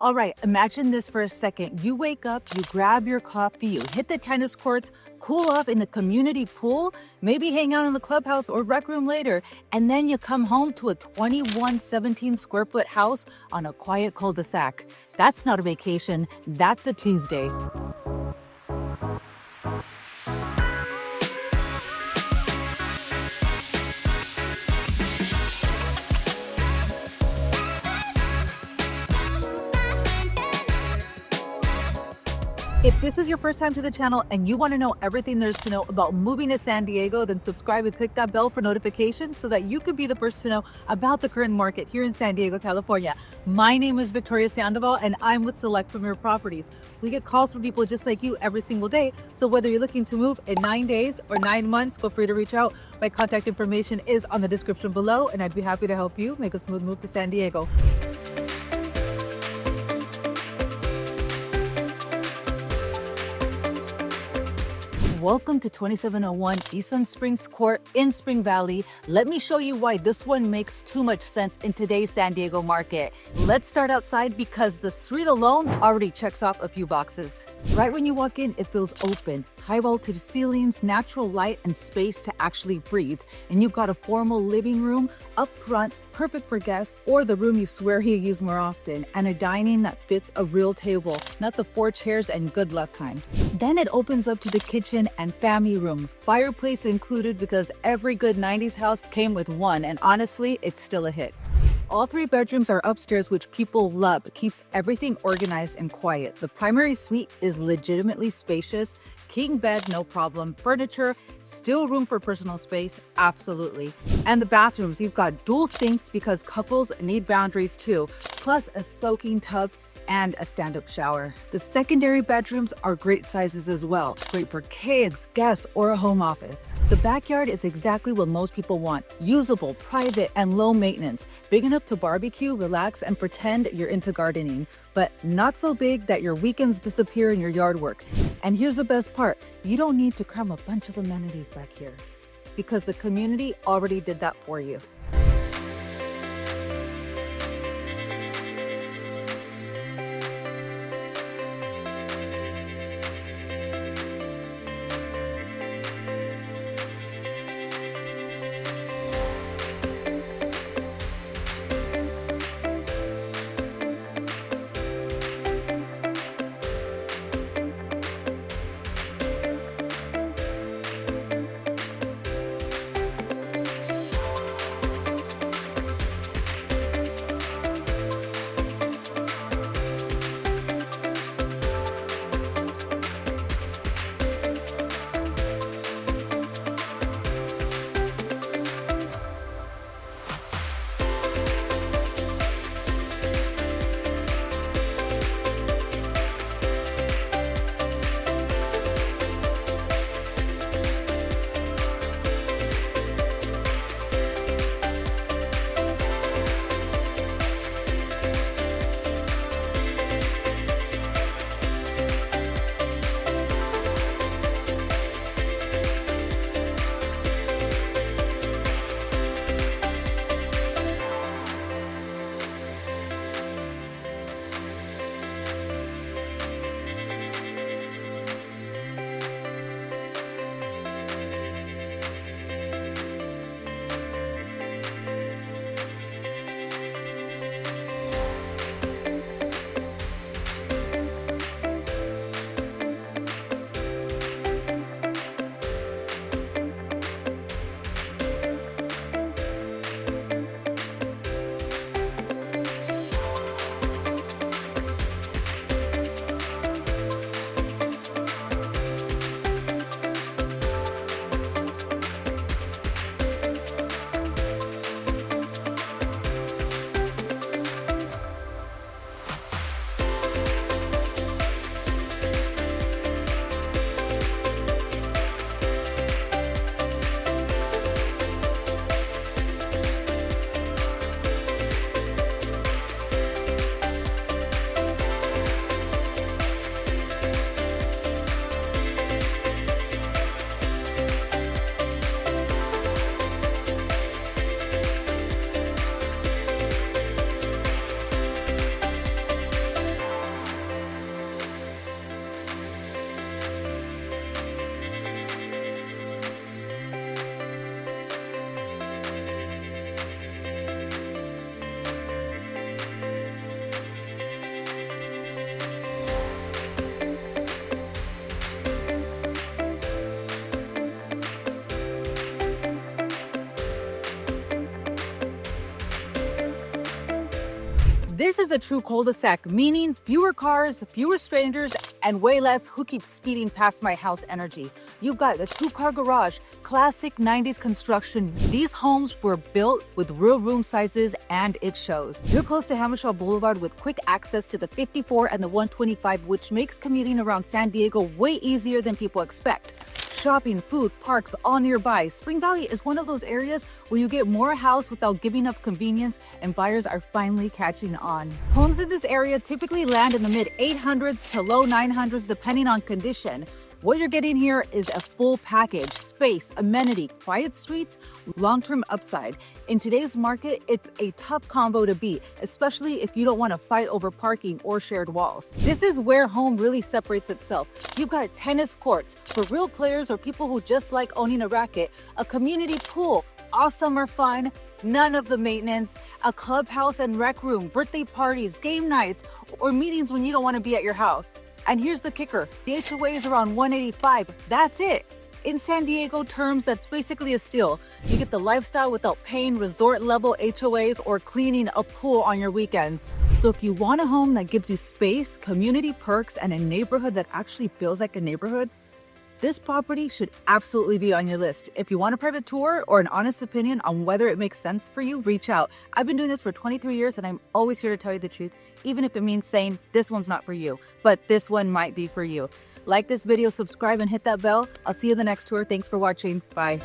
All right, imagine this for a second. You wake up, you grab your coffee, you hit the tennis courts, cool off in the community pool, maybe hang out in the clubhouse or rec room later, and then you come home to a 2117 square foot house on a quiet cul-de-sac. That's not a vacation, that's a Tuesday. If this is your first time to the channel and you want to know everything there's to know about moving to San Diego, then subscribe and click that bell for notifications so that you can be the first to know about the current market here in San Diego, California. My name is Victoria Sandoval and I'm with Select Premier Properties. We get calls from people just like you every single day. So whether you're looking to move in 9 days or 9 months, feel free to reach out. My contact information is on the description below and I'd be happy to help you make a smooth move to San Diego. Welcome to 2701 Eastern Springs Court in Spring Valley. Let me show you why this one makes too much sense in today's San Diego market. Let's start outside because the street alone already checks off a few boxes. Right when you walk in, it feels open. High voltage ceilings, natural light, and space to actually breathe. And you've got a formal living room up front, perfect for guests, or the room you swear you use more often, and a dining that fits a real table, not the 4 chairs and good luck kind. Then it opens up to the kitchen and family room, fireplace included because every good 90s house came with one, and honestly, it's still a hit. All 3 bedrooms are upstairs, which people love. It keeps everything organized and quiet. The primary suite is legitimately spacious. King bed, no problem. Furniture, still room for personal space, absolutely. And the bathrooms, you've got dual sinks because couples need boundaries too, plus a soaking tub and a stand-up shower. The secondary bedrooms are great sizes as well, great for kids, guests, or a home office. The backyard is exactly what most people want, usable, private, and low maintenance, big enough to barbecue, relax, and pretend you're into gardening, but not so big that your weekends disappear in your yard work. And here's the best part, you don't need to cram a bunch of amenities back here because the community already did that for you. is a true cul-de-sac, meaning fewer cars, fewer strangers, and way less who keeps speeding past my house energy. You've got a 2-car garage, classic 90s construction. These homes were built with real room sizes and it shows. You're close to Hammershaw Boulevard with quick access to the 54 and the 125, which makes commuting around San Diego way easier than people expect. Shopping, food, parks, all nearby. Spring Valley is one of those areas where you get more house without giving up convenience, and buyers are finally catching on. Homes in this area typically land in the mid 800s to low 900s depending on condition. What you're getting here is a full package: space, amenity, quiet streets, long-term upside. In today's market, it's a tough combo to beat, especially if you don't want to fight over parking or shared walls. This is where home really separates itself. You've got tennis courts for real players or people who just like owning a racket, a community pool, all summer fun, none of the maintenance, a clubhouse and rec room, birthday parties, game nights, or meetings when you don't want to be at your house. And here's the kicker: the HOA is around 185. That's it. In San Diego terms, that's basically a steal. You get the lifestyle without paying resort-level HOAs or cleaning a pool on your weekends. So if you want a home that gives you space, community perks, and a neighborhood that actually feels like a neighborhood, this property should absolutely be on your list. If you want a private tour or an honest opinion on whether it makes sense for you, reach out. I've been doing this for 23 years and I'm always here to tell you the truth, even if it means saying this one's not for you, but this one might be for you. Like this video, subscribe, and hit that bell. I'll see you in the next tour. Thanks for watching. Bye.